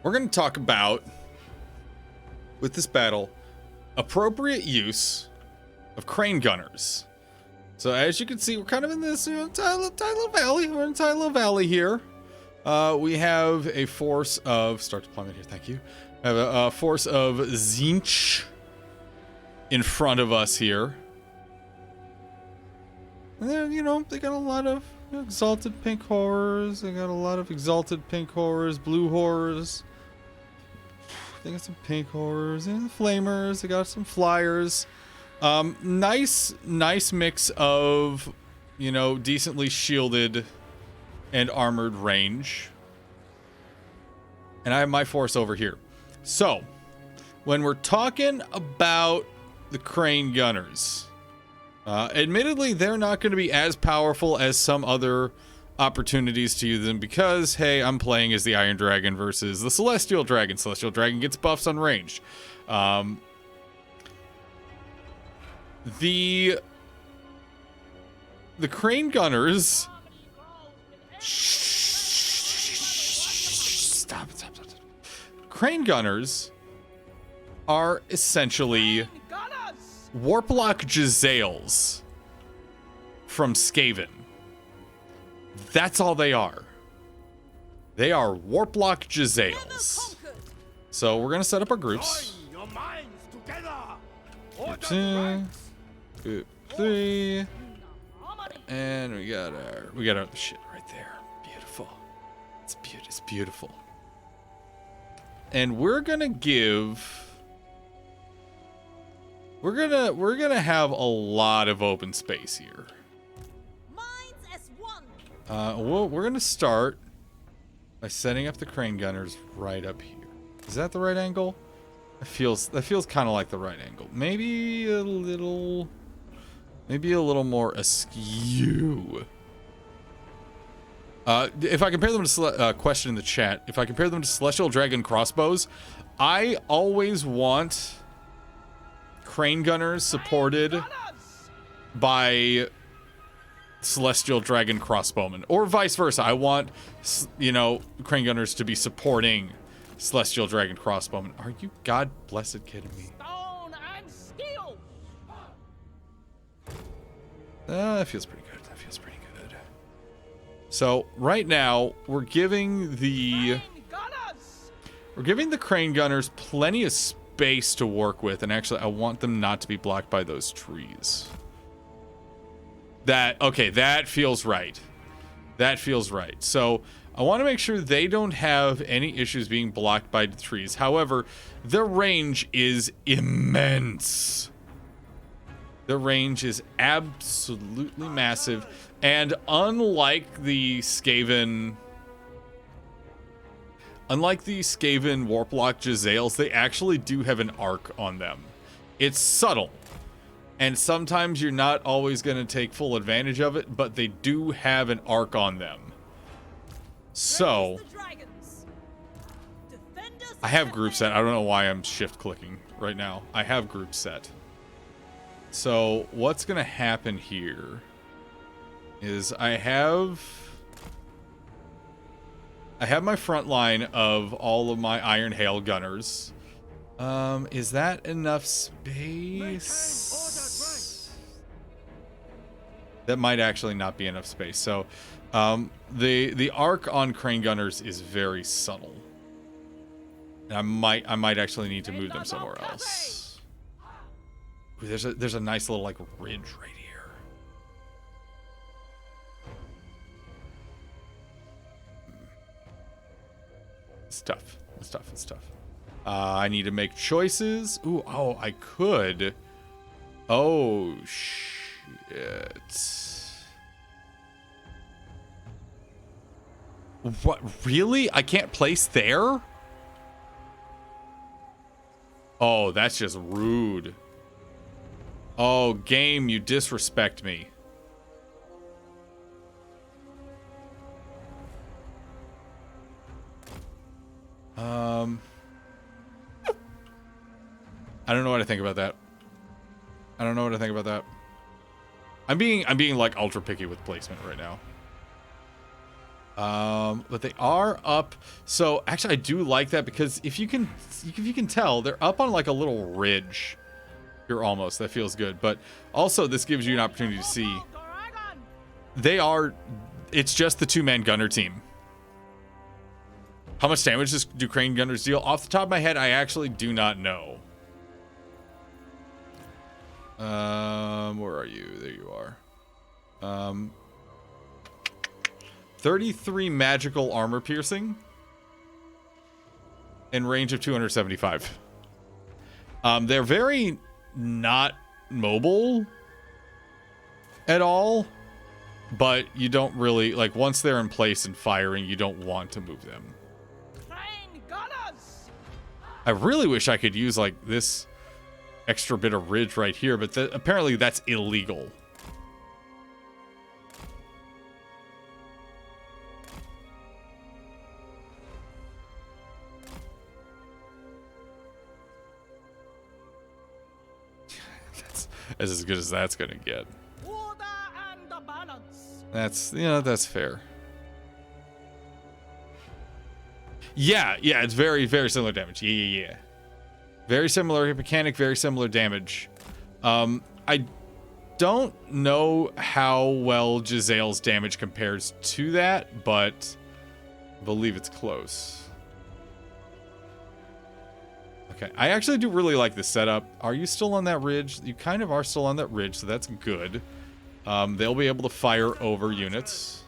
we're going to talk about, with this battle, appropriate use of crane gunners. So as you can see, we're kind of in this tiny little valley. We're in a tiny little valley here. We have a force of start deployment here. Thank you. We have a force of Zinch in front of us here. And then, you know, they got a lot of exalted pink horrors. They got a lot of exalted pink horrors, blue horrors. They got some pink horrors and flamers. They got some flyers. Nice mix of, you know, decently shielded and armored range. And I have my force over here. So, when we're talking about the crane gunners, admittedly, they're not going to be as powerful as some other opportunities to use them because, hey, I'm playing as the Iron Dragon versus the Celestial Dragon. Celestial Dragon gets buffs on range. The crane gunners. Stop. Crane gunners are essentially Warplock Giselles from Skaven. That's all they are. They are Warplock Giselles. So we're gonna set up our groups. Group 2, group 3, and we got our shit right there. Beautiful. It's beautiful. And we're gonna have a lot of open space here. We're gonna start by setting up the crane gunners right up here. Is that the right angle? That feels kind of like the right angle. Maybe a little more askew. If I compare them to question in the chat, if I compare them to Celestial Dragon crossbows, I always want crane gunners supported by Celestial Dragon crossbowmen, or vice versa. I want, you know, crane gunners to be supporting Celestial Dragon crossbowmen. Are you god blessed kidding me? Stone and steel. That feels pretty good. So right now we're giving the crane gunners plenty of space to work with, and actually I want them not to be blocked by those trees. That feels right. So I want to make sure they don't have any issues being blocked by the trees. However, their range is immense. Their range is absolutely massive. And unlike the Skaven Warplock Giselles, they actually do have an arc on them. It's subtle. And sometimes you're not always going to take full advantage of it, but they do have an arc on them. So, I have group set. I don't know why I'm shift clicking right now. I have group set. So, what's going to happen here is I have my front line of all of my Iron Hail gunners. Is that enough space? That might actually not be enough space. So, the arc on crane gunners is very subtle. And I might actually need to move them somewhere else. Ooh, there's a nice little like ridge right here. It's tough. I need to make choices. Ooh, oh, I could. Oh, shit. What, really? I can't place there? Oh, that's just rude. Oh, game, you disrespect me. I don't know what to think about that. I'm being like ultra picky with placement right now. But they are up. So actually, I do like that because if you can tell, they're up on like a little ridge. You're almost. That feels good. But also, this gives you an opportunity to see. It's just the two-man gunner team. How much damage do crane gunners deal? Off the top of my head, I actually do not know. Where are you? There you are. 33 magical armor piercing and range of 275. They're very not mobile at all, but you don't really, like, once they're in place and firing, you don't want to move them. I really wish I could use, like, this extra bit of ridge right here, but apparently that's illegal. That's as good as that's gonna get. Order and balance. That's, you know, that's fair. Yeah, it's very, very similar damage. Yeah. Very similar mechanic, very similar damage. I don't know how well Gisele's damage compares to that, but I believe it's close. Okay, I actually do really like this setup. Are you still on that ridge? You kind of are still on that ridge, so that's good. They'll be able to fire over units.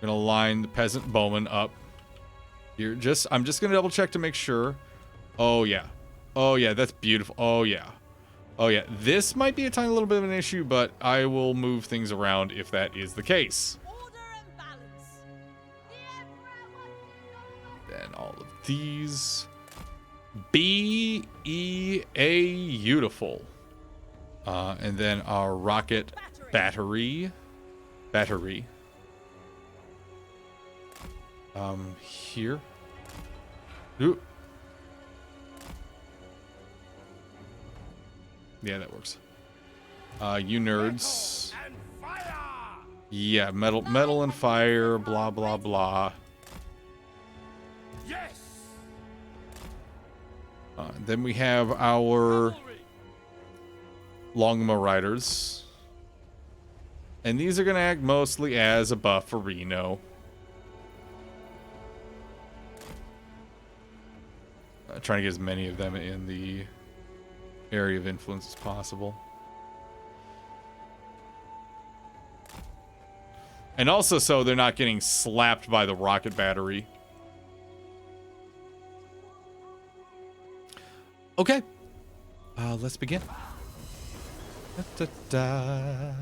Gonna line the peasant bowman up here. I'm just gonna double check to make sure. Oh yeah, that's beautiful. Oh yeah. This might be a tiny little bit of an issue, but I will move things around if that is the case. Order and balance. Then all of these. Beautiful. And then our rocket battery. Here. Ooh. Yeah, that works. You nerds. Yeah, metal and fire, blah, blah, blah. Yes. Then we have our Longma Riders. And these are going to act mostly as a buff for Reno. Trying to get as many of them in the area of influence as possible. And also so they're not getting slapped by the rocket battery. Okay. Let's begin. The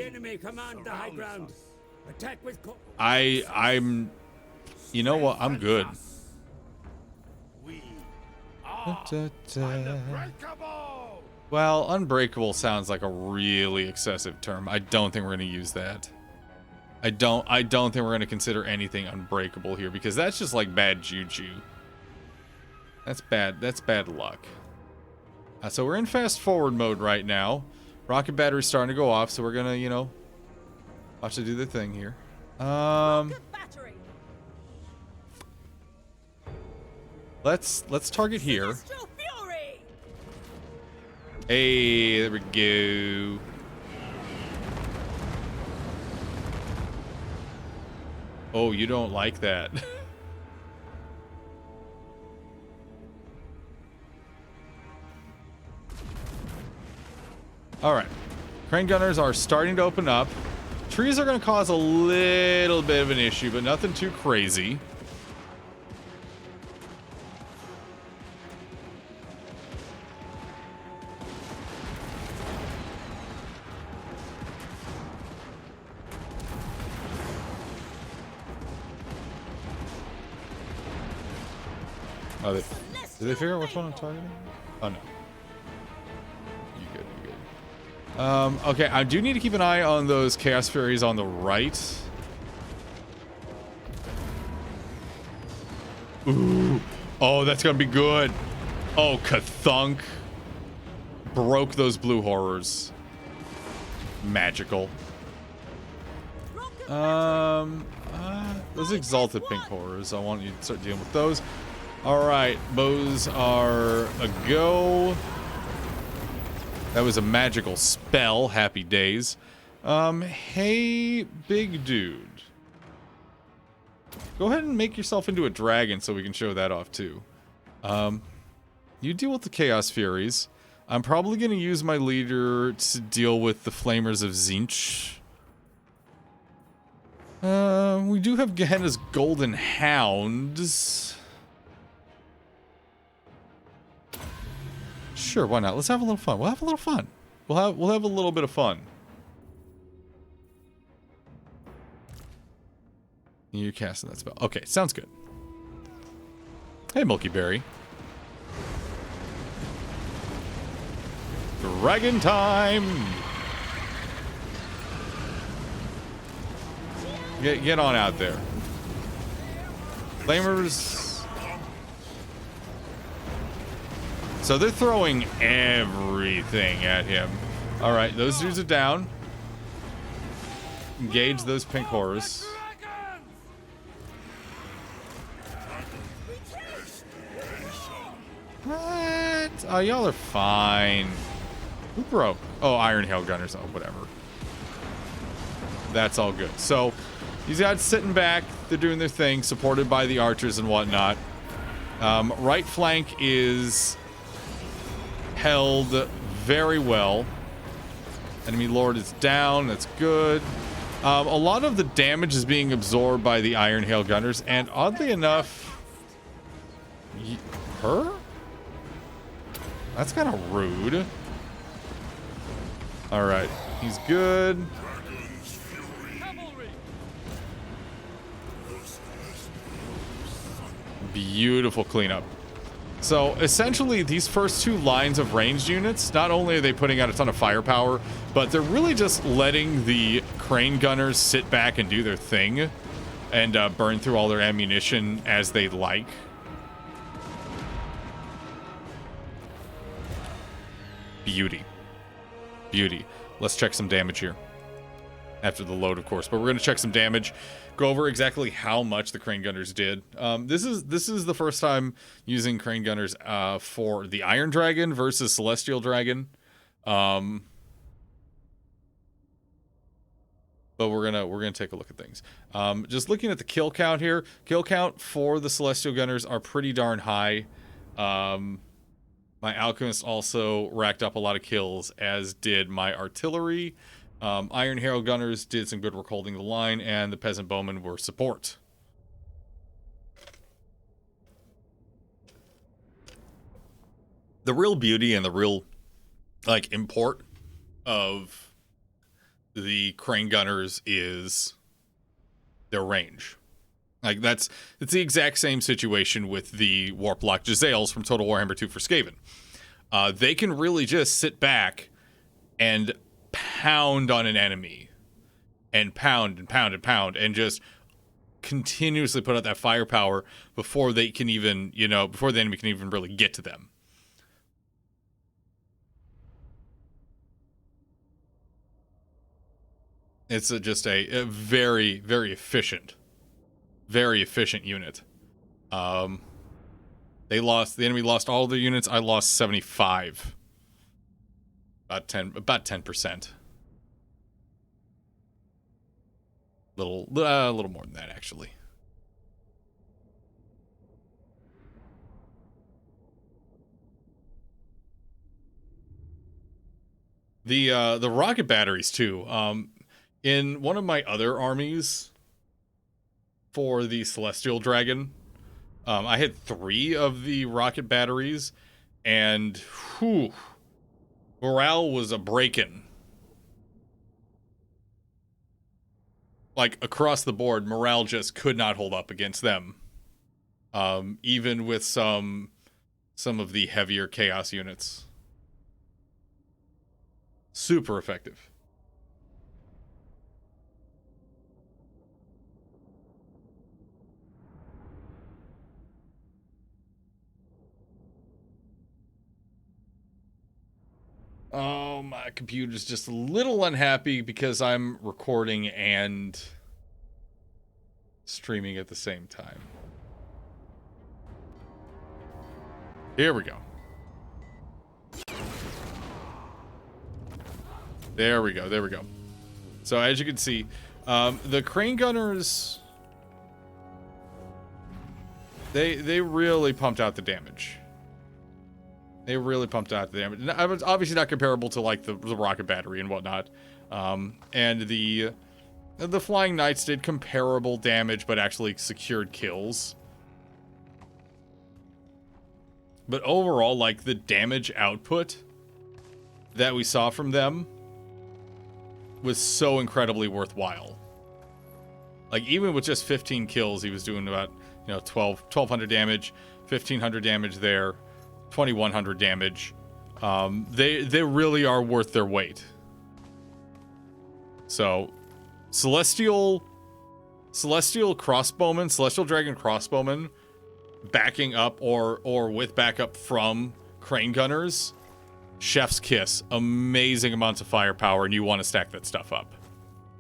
enemy command the high ground. Attack with I'm you know what? I'm good. Well, unbreakable sounds like a really excessive term. I don't think we're going to use that. I don't think we're going to consider anything unbreakable here because that's just like bad juju. That's bad luck. So we're in fast forward mode right now. Rocket battery's starting to go off, so we're going to, you know, watch it do the thing here. Let's target here. Hey, there we go. Oh, you don't like that. All right. Crane gunners are starting to open up. Trees are going to cause a little bit of an issue, but nothing too crazy. Oh, did they figure out which one I'm targeting? Oh, no. You good. Okay, I do need to keep an eye on those Chaos Furies on the right. Ooh. Oh, that's gonna be good. Oh, Kathunk. Broke those blue horrors. magical. Those exalted pink horrors, I want you to start dealing with those. Alright, bows are a go. That was a magical spell. Happy days. Hey, big dude. Go ahead and make yourself into a dragon so we can show that off too. You deal with the Chaos Furies. I'm probably going to use my leader to deal with the Flamers of Zinch. We do have Gehenna's Golden Hounds. Sure, why not? Let's have a little fun. We'll have a little fun. We'll have a little bit of fun. You're casting that spell. Okay, sounds good. Hey, Milky Berry. Dragon time! Get on out there. Flamers. So they're throwing everything at him. Alright, those dudes are down. Engage those pink horrors. What? Oh, y'all are fine. Who broke? Oh, Iron Hail Gunners. Oh, whatever. That's all good. So, these guys sitting back. They're doing their thing, supported by the archers and whatnot. Right flank is held very well. Enemy Lord is down. That's good. A lot of the damage is being absorbed by the Iron Hail Gunners, and oddly enough, her? That's kind of rude. All right, he's good. Beautiful cleanup. So essentially, these first two lines of ranged units, not only are they putting out a ton of firepower, but they're really just letting the crane gunners sit back and do their thing and burn through all their ammunition as they like. Beauty. Beauty. Let's check some damage here. After the load, of course. But we're going to check some damage. Go over exactly how much the crane gunners did. This is the first time using crane gunners for the Iron Dragon versus Celestial Dragon. But we're gonna take a look at things. Just looking at the kill count here. Kill count for the Celestial Gunners are pretty darn high. My Alchemist also racked up a lot of kills, as did my Artillery. Iron Hail Gunners did some good work holding the line, and the Peasant Bowmen were support. The real beauty and the real, like, import of the Crane Gunners is their range. Like, it's the exact same situation with the Warplock Jezzails from Total Warhammer 2 for Skaven. They can really just sit back and pound on an enemy. And pound and pound and pound. And just continuously put out that firepower before they can even, before the enemy can even really get to them. It's just a very, very efficient unit. The enemy lost all their units. I lost 75. About 10%. A little more than that, actually. The rocket batteries too. In one of my other armies for the Celestial Dragon, I had 3 of the rocket batteries, and morale was a breaking. Like, across the board, morale just could not hold up against them. Even with some of the heavier chaos units. Super effective. Oh, my computer's just a little unhappy because I'm recording and streaming at the same time. Here we go. There we go. There we go. So as you can see, the crane gunners, they really pumped out the damage. They really pumped out the damage. Now, it's obviously not comparable to like the rocket battery and whatnot. And the Flying Knights did comparable damage, but actually secured kills. But overall, like the damage output that we saw from them was so incredibly worthwhile. Like even with just 15 kills, he was doing about 1,200 damage, 1,500 damage there. 2,100 damage. They really are worth their weight. So, Celestial crossbowmen, Celestial Dragon crossbowmen, backing up or with backup from crane gunners, chef's kiss. Amazing amounts of firepower, and you want to stack that stuff up.